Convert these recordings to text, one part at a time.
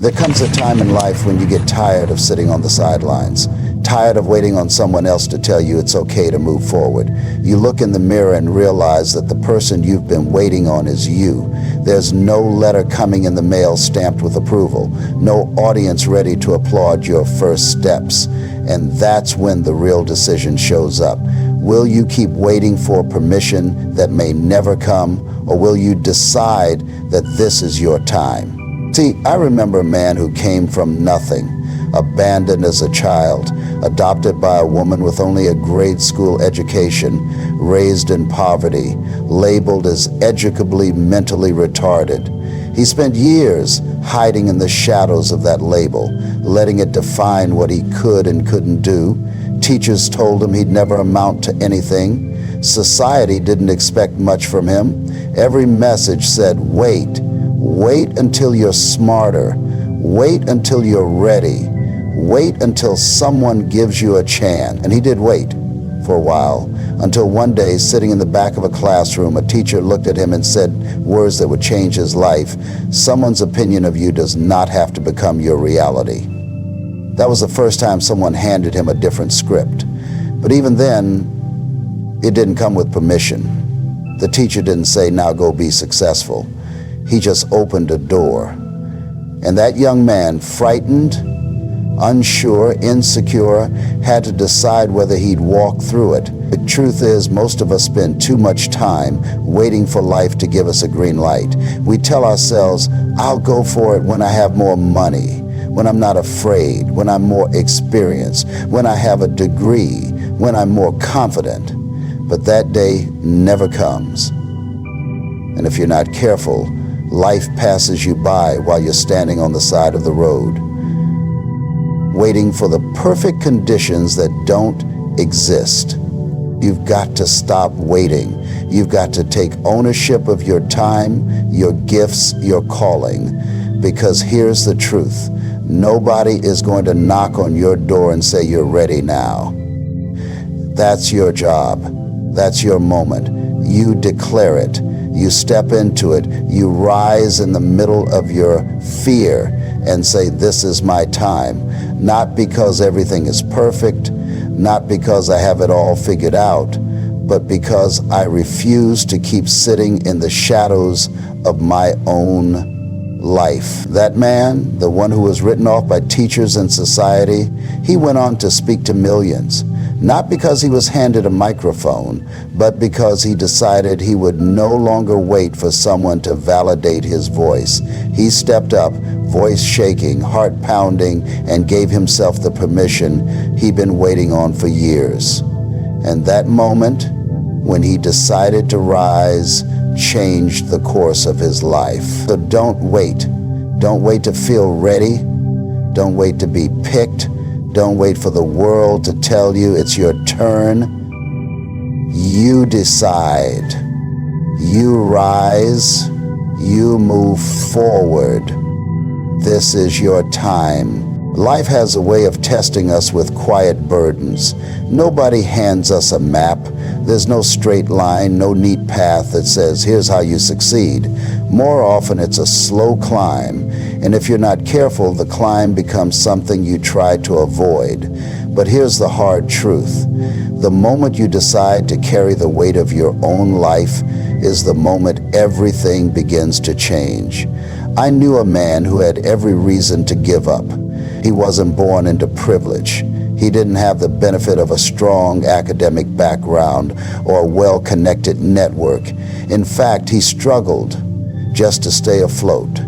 There comes a time in life when you get tired of sitting on the sidelines, tired of waiting on someone else to tell you it's okay to move forward. You look in the mirror and realize that the person you've been waiting on is you. There's no letter coming in the mail stamped with approval, no audience ready to applaud your first steps. And that's when the real decision shows up. Will you keep waiting for permission that may never come, or will you decide that this is your time? See, I remember a man who came from nothing, abandoned as a child, adopted by a woman with only a grade school education, raised in poverty, labeled as educably mentally retarded. He spent years hiding in the shadows of that label, letting it define what he could and couldn't do. Teachers told him he'd never amount to anything. Society didn't expect much from him. Every message said, wait until you're smarter. Wait until you're ready. Wait until someone gives you a chance. And he did wait for a while, until one day, sitting in the back of a classroom, a teacher looked at him and said words that would change his life. Someone's opinion of you does not have to become your reality. That was the first time someone handed him a different script. But even then, it didn't come with permission. The teacher didn't say, now go be successful. He just opened a door. And that young man, frightened, unsure, insecure, had to decide whether he'd walk through it. The truth is, most of us spend too much time waiting for life to give us a green light. We tell ourselves, I'll go for it when I have more money, when I'm not afraid, when I'm more experienced, when I have a degree, when I'm more confident. But that day never comes. And if you're not careful, life passes you by while you're standing on the side of the road, waiting for the perfect conditions that don't exist. You've got to stop waiting. You've got to take ownership of your time, your gifts, your calling. Because here's the truth. Nobody is going to knock on your door and say you're ready now. That's your job. That's your moment. You declare it. You step into it. You rise in the middle of your fear and say, this is my time. Not because everything is perfect, not because I have it all figured out, but because I refuse to keep sitting in the shadows of my own life. That man, the one who was written off by teachers and society, he went on to speak to millions. Not because he was handed a microphone, but because he decided he would no longer wait for someone to validate his voice. He stepped up, voice shaking, heart pounding, and gave himself the permission he'd been waiting on for years. And that moment, when he decided to rise, changed the course of his life. So don't wait. Don't wait to feel ready. Don't wait to be picked. Don't wait for the world to tell you it's your turn. You decide. You rise. You move forward. This is your time. Life has a way of testing us with quiet burdens. Nobody hands us a map. There's no straight line, no neat path that says, here's how you succeed. More often, it's a slow climb. And if you're not careful, the climb becomes something you try to avoid. But here's the hard truth. The moment you decide to carry the weight of your own life is the moment everything begins to change. I knew a man who had every reason to give up. He wasn't born into privilege. He didn't have the benefit of a strong academic background or a well-connected network. In fact, he struggled just to stay afloat,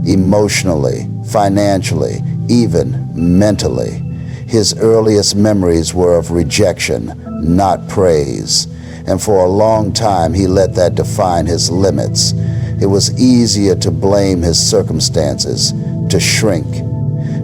emotionally, financially, even mentally. His earliest memories were of rejection, not praise. And for a long time, he let that define his limits. It was easier to blame his circumstances, to shrink,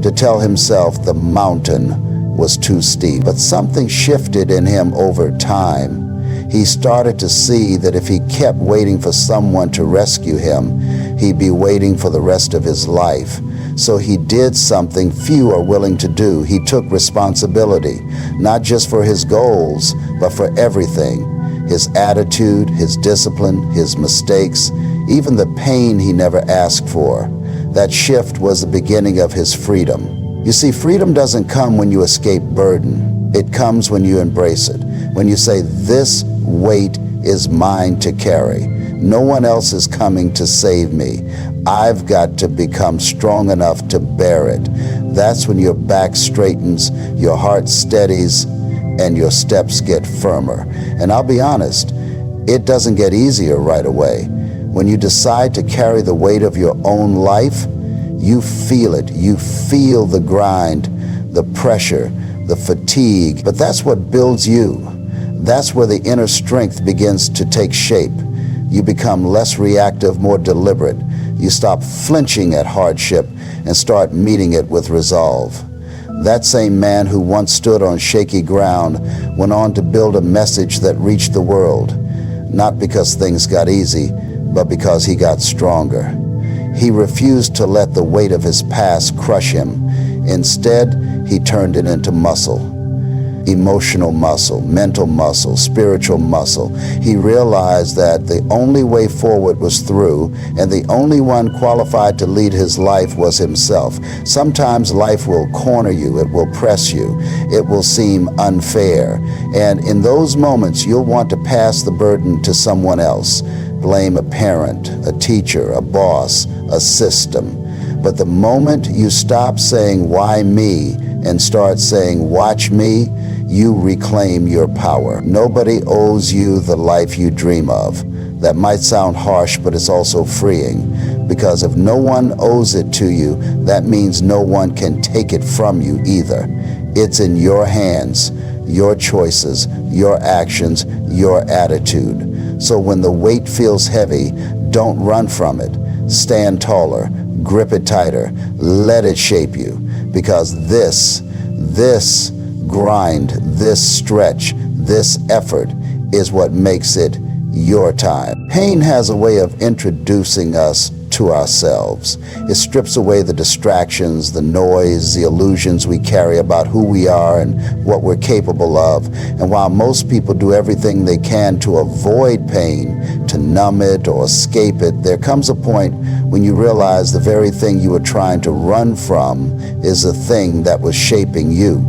to tell himself the mountain was too steep. But something shifted in him over time. He started to see that if he kept waiting for someone to rescue him, he'd be waiting for the rest of his life. So he did something few are willing to do. He took responsibility, not just for his goals, but for everything. His attitude, his discipline, his mistakes, even the pain he never asked for. That shift was the beginning of his freedom. You see, freedom doesn't come when you escape burden. It comes when you embrace it. When you say, this weight is mine to carry. No one else is coming to save me. I've got to become strong enough to bear it. That's when your back straightens, your heart steadies, and your steps get firmer. And I'll be honest, it doesn't get easier right away. When you decide to carry the weight of your own life, you feel it. You feel the grind, the pressure, the fatigue. But that's what builds you. That's where the inner strength begins to take shape. You become less reactive, more deliberate. You stop flinching at hardship and start meeting it with resolve. That same man who once stood on shaky ground went on to build a message that reached the world, not because things got easy, but because he got stronger. He refused to let the weight of his past crush him. Instead, he turned it into muscle. Emotional muscle, mental muscle, spiritual muscle. He realized that the only way forward was through, and the only one qualified to lead his life was himself. Sometimes life will corner you, it will press you, it will seem unfair. And in those moments, you'll want to pass the burden to someone else. Blame a parent, a teacher, a boss, a system. But the moment you stop saying, why me, and start saying, watch me, you reclaim your power. Nobody owes you the life you dream of. That might sound harsh, but it's also freeing. Because if no one owes it to you, that means no one can take it from you either. It's in your hands, your choices, your actions, your attitude. So when the weight feels heavy, don't run from it. Stand taller, grip it tighter, let it shape you. Because this grind, this stretch, this effort is what makes it your time. Pain has a way of introducing us to ourselves. It strips away the distractions, the noise, the illusions we carry about who we are and what we're capable of. And while most people do everything they can to avoid pain, to numb it or escape it, there comes a point when you realize the very thing you were trying to run from is the thing that was shaping you.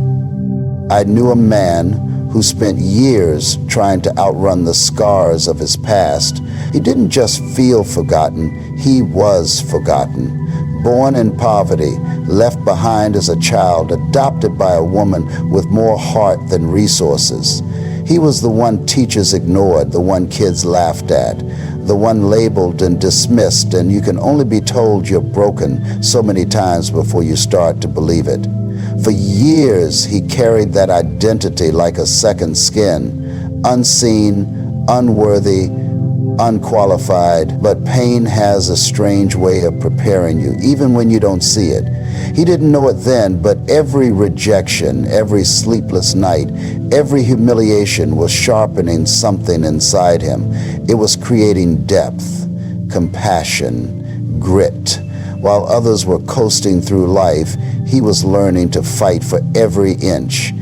I knew a man who spent years trying to outrun the scars of his past. He didn't just feel forgotten, he was forgotten. Born in poverty, left behind as a child, adopted by a woman with more heart than resources. He was the one teachers ignored, the one kids laughed at, the one labeled and dismissed, and you can only be told you're broken so many times before you start to believe it. For years, he carried that identity like a second skin, unseen, unworthy, unqualified, but pain has a strange way of preparing you, even when you don't see it. He didn't know it then, but every rejection, every sleepless night, every humiliation was sharpening something inside him. It was creating depth, compassion, grit. While others were coasting through life, he was learning to fight for every inch.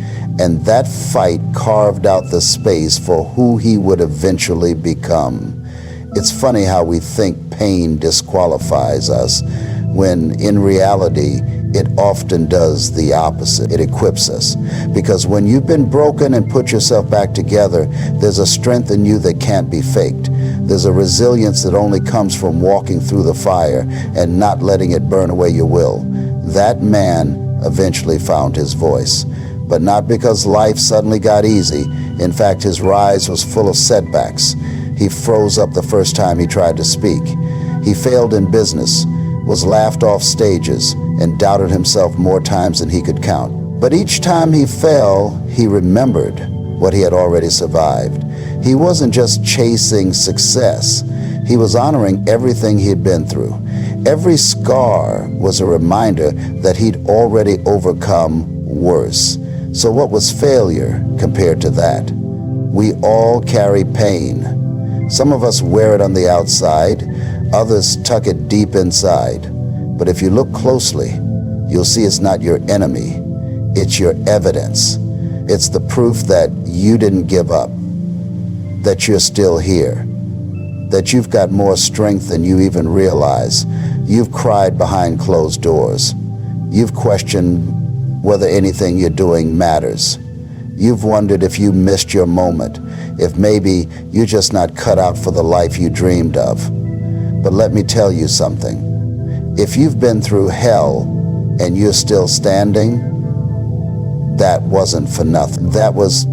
And that fight carved out the space for who he would eventually become. It's funny how we think pain disqualifies us, when in reality, it often does the opposite. It equips us. Because when you've been broken and put yourself back together, there's a strength in you that can't be faked. There's a resilience that only comes from walking through the fire and not letting it burn away your will. That man eventually found his voice. But not because life suddenly got easy. In fact, his rise was full of setbacks. He froze up the first time he tried to speak. He failed in business, was laughed off stages, and doubted himself more times than he could count. But each time he fell, he remembered what he had already survived. He wasn't just chasing success. He was honoring everything he had been through. Every scar was a reminder that he'd already overcome worse. So what was failure compared to that? We all carry pain. Some of us wear it on the outside, others tuck it deep inside. But if you look closely, you'll see it's not your enemy. It's your evidence. It's the proof that you didn't give up, that you're still here, that you've got more strength than you even realize. You've cried behind closed doors. You've questioned whether anything you're doing matters. You've wondered if you missed your moment, if maybe you're just not cut out for the life you dreamed of. But let me tell you something. If you've been through hell and you're still standing, that wasn't for nothing. That was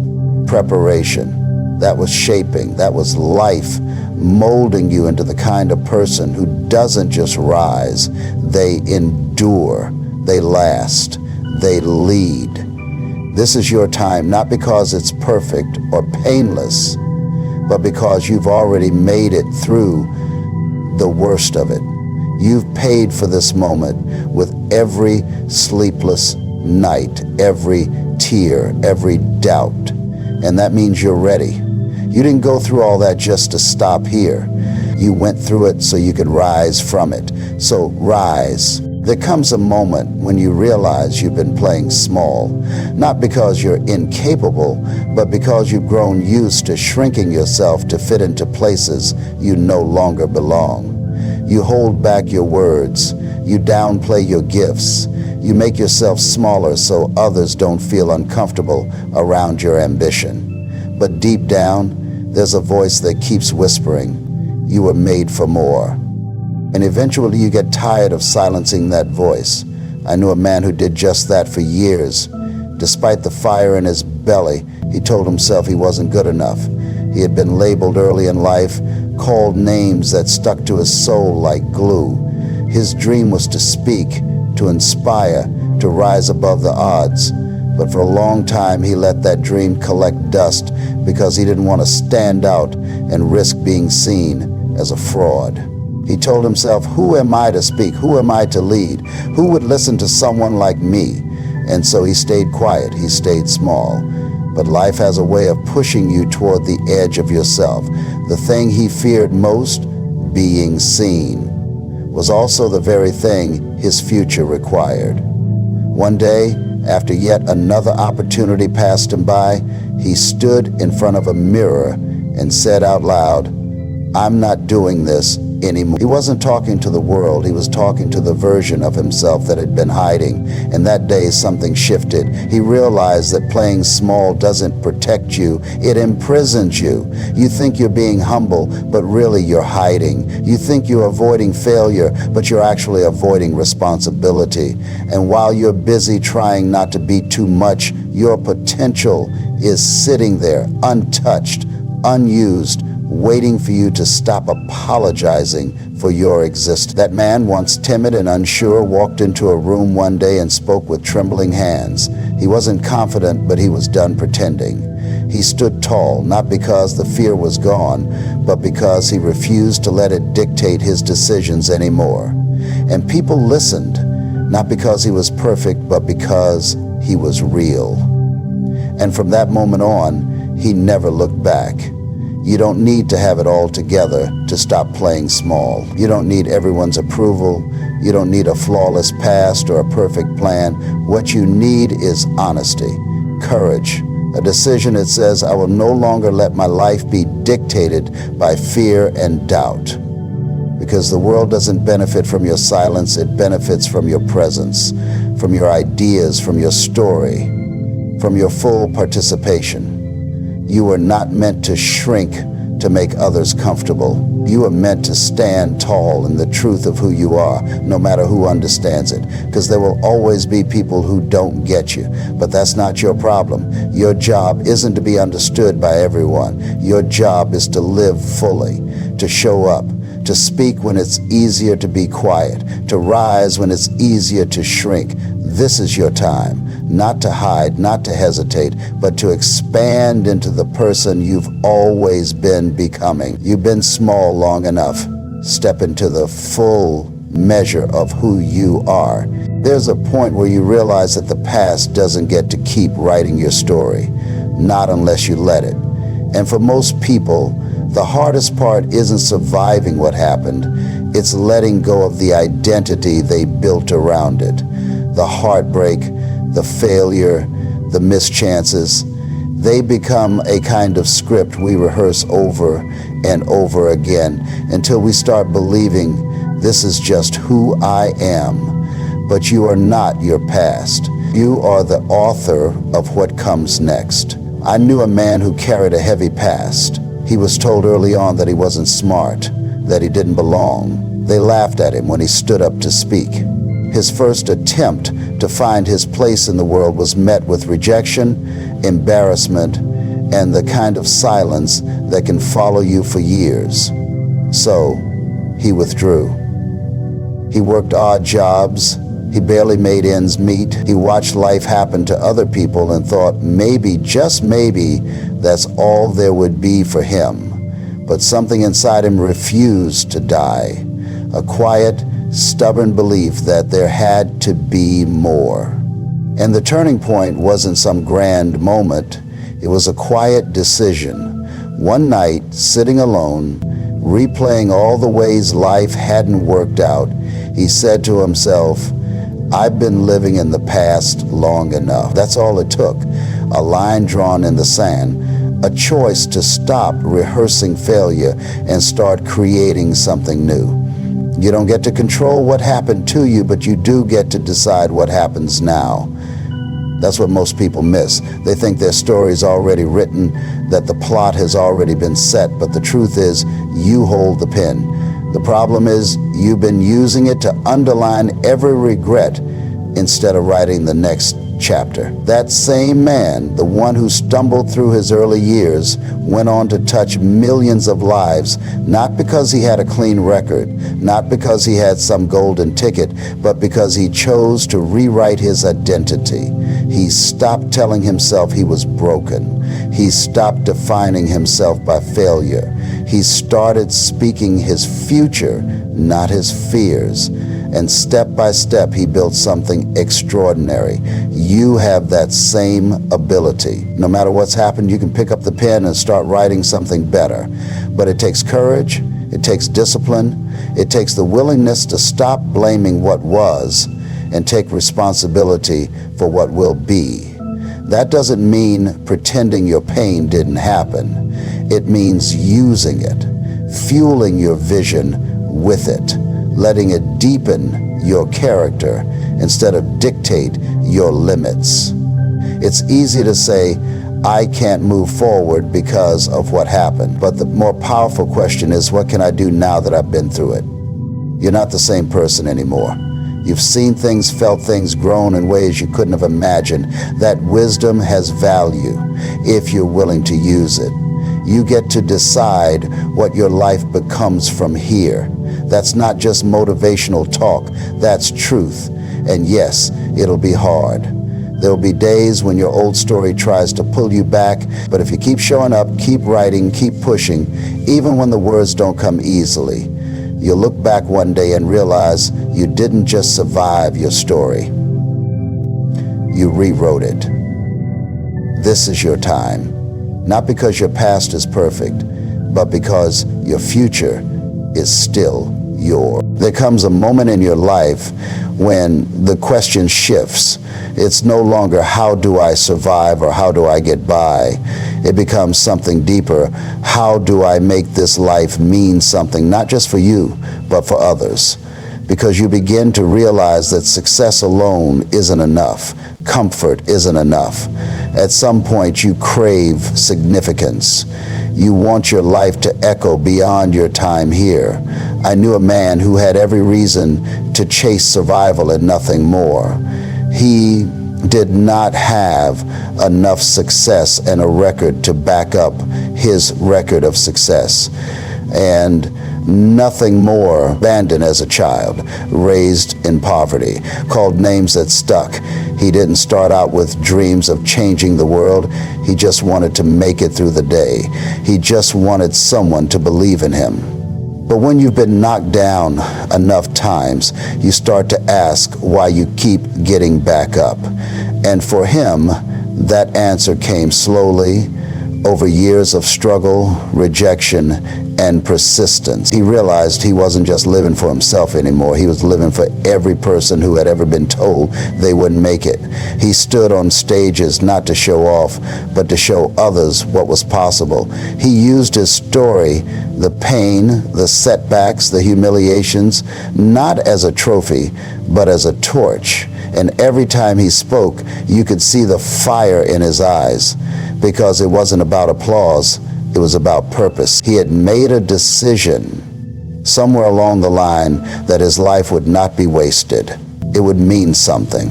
preparation. That was shaping. That was life molding you into the kind of person who doesn't just rise. They endure. They last. They lead. This is your time, not because it's perfect or painless, but because you've already made it through the worst of it. You've paid for this moment with every sleepless night, every tear, every doubt. And that means you're ready. You didn't go through all that just to stop here. You went through it so you could rise from it. So rise. There comes a moment when you realize you've been playing small, not because you're incapable, but because you've grown used to shrinking yourself to fit into places you no longer belong. You hold back your words. You downplay your gifts. You make yourself smaller so others don't feel uncomfortable around your ambition. But deep down, there's a voice that keeps whispering, you were made for more. And eventually you get tired of silencing that voice. I knew a man who did just that for years. Despite the fire in his belly, he told himself he wasn't good enough. He had been labeled early in life, called names that stuck to his soul like glue. His dream was to speak, to inspire, to rise above the odds. But for a long time, he let that dream collect dust because he didn't want to stand out and risk being seen as a fraud. He told himself, who am I to speak? Who am I to lead? Who would listen to someone like me? And so he stayed quiet. He stayed small. But life has a way of pushing you toward the edge of yourself. The thing he feared most, being seen, was also the very thing his future required. One day, after yet another opportunity passed him by, he stood in front of a mirror and said out loud, I'm not doing this anymore. He wasn't talking to the world. He was talking to the version of himself that had been hiding. And that day something shifted. He realized that playing small doesn't protect you. It imprisons you. You think you're being humble, but really you're hiding. You think you're avoiding failure, but you're actually avoiding responsibility. And while you're busy trying not to be too much, your potential is sitting there untouched, unused, waiting for you to stop apologizing for your existence. That man, once timid and unsure, walked into a room one day and spoke with trembling hands. He wasn't confident, but he was done pretending. He stood tall, not because the fear was gone, but because he refused to let it dictate his decisions anymore. And people listened, not because he was perfect, but because he was real. And from that moment on, he never looked back. You don't need to have it all together to stop playing small. You don't need everyone's approval. You don't need a flawless past or a perfect plan. What you need is honesty, courage, a decision that says, I will no longer let my life be dictated by fear and doubt. Because the world doesn't benefit from your silence, it benefits from your presence, from your ideas, from your story, from your full participation. You were not meant to shrink to make others comfortable. You are meant to stand tall in the truth of who you are, no matter who understands it, because there will always be people who don't get you. But that's not your problem. Your job isn't to be understood by everyone. Your job is to live fully, to show up, to speak when it's easier to be quiet, to rise when it's easier to shrink. This is your time, not to hide, not to hesitate, but to expand into the person you've always been becoming. You've been small long enough. Step into the full measure of who you are. There's a point where you realize that the past doesn't get to keep writing your story, not unless you let it. And for most people, the hardest part isn't surviving what happened. It's letting go of the identity they built around it. The heartbreak, the failure, the mischances, they become a kind of script we rehearse over and over again until we start believing This is just who I am. But you are not your past. You are the author of what comes next. I knew a man who carried a heavy past. He was told early on that he wasn't smart, that he didn't belong. They laughed at him when he stood up to speak. His first attempt to find his place in the world was met with rejection, embarrassment, and the kind of silence that can follow you for years. So, he withdrew. He worked odd jobs. He barely made ends meet. He watched life happen to other people and thought maybe, just maybe, that's all there would be for him. But something inside him refused to die. A quiet, stubborn belief that there had to be more. And the turning point wasn't some grand moment. It was a quiet decision. One night, sitting alone, replaying all the ways life hadn't worked out, he said to himself, I've been living in the past long enough. That's all it took. A line drawn in the sand, a choice to stop rehearsing failure and start creating something new. You don't get to control what happened to you, but you do get to decide what happens now. That's what most people miss. They think their story's already written, that the plot has already been set, but the truth is, you hold the pen. The problem is, you've been using it to underline every regret instead of writing the next chapter. That same man, the one who stumbled through his early years, went on to touch millions of lives, not because he had a clean record, not because he had some golden ticket, but because he chose to rewrite his identity. He stopped telling himself he was broken. He stopped defining himself by failure. He started speaking his future, not his fears. And step by step, he built something extraordinary. You have that same ability. No matter what's happened, you can pick up the pen and start writing something better. But it takes courage, it takes discipline, it takes the willingness to stop blaming what was and take responsibility for what will be. That doesn't mean pretending your pain didn't happen. It means using it, fueling your vision with it, letting it deepen your character instead of dictate your limits. It's easy to say, I can't move forward because of what happened. But the more powerful question is, what can I do now that I've been through it? You're not the same person anymore. You've seen things, felt things, grown in ways you couldn't have imagined. That wisdom has value if you're willing to use it. You get to decide what your life becomes from here. That's not just motivational talk, that's truth. And yes, it'll be hard. There'll be days when your old story tries to pull you back, but if you keep showing up, keep writing, keep pushing, even when the words don't come easily, you'll look back one day and realize you didn't just survive your story. You rewrote it. This is your time. Not because your past is perfect, but because your future is still yours. There comes a moment in your life when the question shifts. It's no longer how do I survive or how do I get by. It becomes something deeper. How do I make this life mean something, not just for you, but for others? Because you begin to realize that success alone isn't enough. Comfort isn't enough. At some point, you crave significance. You want your life to echo beyond your time here. I knew a man who had every reason to chase survival and nothing more. He did not have enough success and a record to back up his record of success. And nothing more. Abandoned as a child, raised in poverty, called names that stuck. He didn't start out with dreams of changing the world. He just wanted to make it through the day. He just wanted someone to believe in him. But when you've been knocked down enough times, you start to ask why you keep getting back up. And for him, that answer came slowly, over years of struggle, rejection, and persistence. He realized he wasn't just living for himself anymore. He was living for every person who had ever been told they wouldn't make it. He stood on stages not to show off, but to show others what was possible. He used his story, the pain, the setbacks, the humiliations, not as a trophy, but as a torch. And every time he spoke, you could see the fire in his eyes, because it wasn't about applause. It was about purpose. He had made a decision somewhere along the line that his life would not be wasted. It would mean something.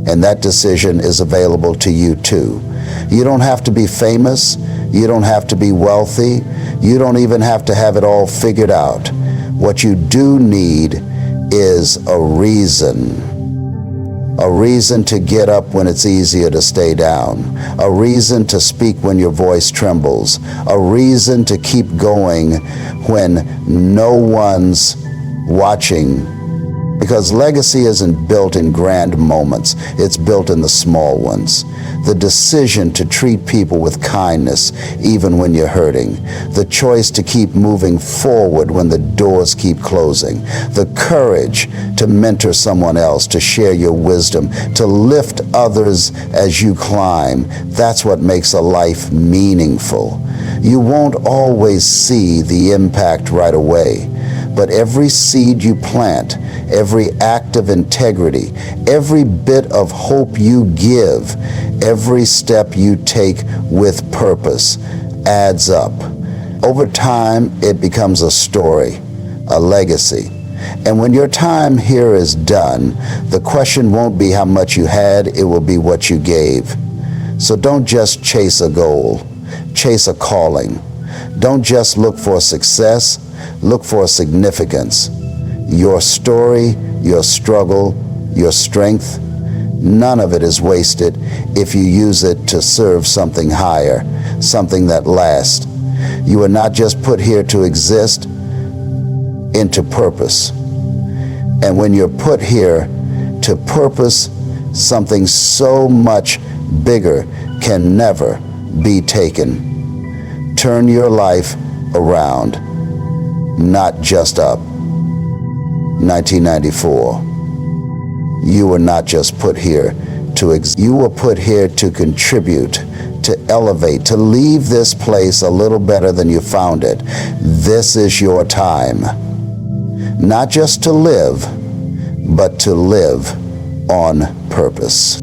And that decision is available to you too. You don't have to be famous. You don't have to be wealthy. You don't even have to have it all figured out. What you do need is a reason. A reason to get up when it's easier to stay down. A reason to speak when your voice trembles. A reason to keep going when no one's watching. Because legacy isn't built in grand moments. It's built in the small ones. The decision to treat people with kindness even when you're hurting. The choice to keep moving forward when the doors keep closing. The courage to mentor someone else, to share your wisdom, to lift others as you climb. That's what makes a life meaningful. You won't always see the impact right away, but every seed you plant, every act of integrity, every bit of hope you give, every step you take with purpose adds up. Over time, it becomes a story, a legacy. And when your time here is done, the question won't be how much you had, it will be what you gave. So don't just chase a goal, chase a calling. Don't just look for success, look for significance. Your story, your struggle, your strength, none of it is wasted if you use it to serve something higher, something that lasts. You are not just put here to exist, into purpose. And when you're put here to purpose, something so much bigger can never be taken. Turn your life around, not just up. 1994. You were not just put here to you were put here to contribute, to elevate, to leave this place a little better than you found it. This is your time. Not just to live, but to live on purpose.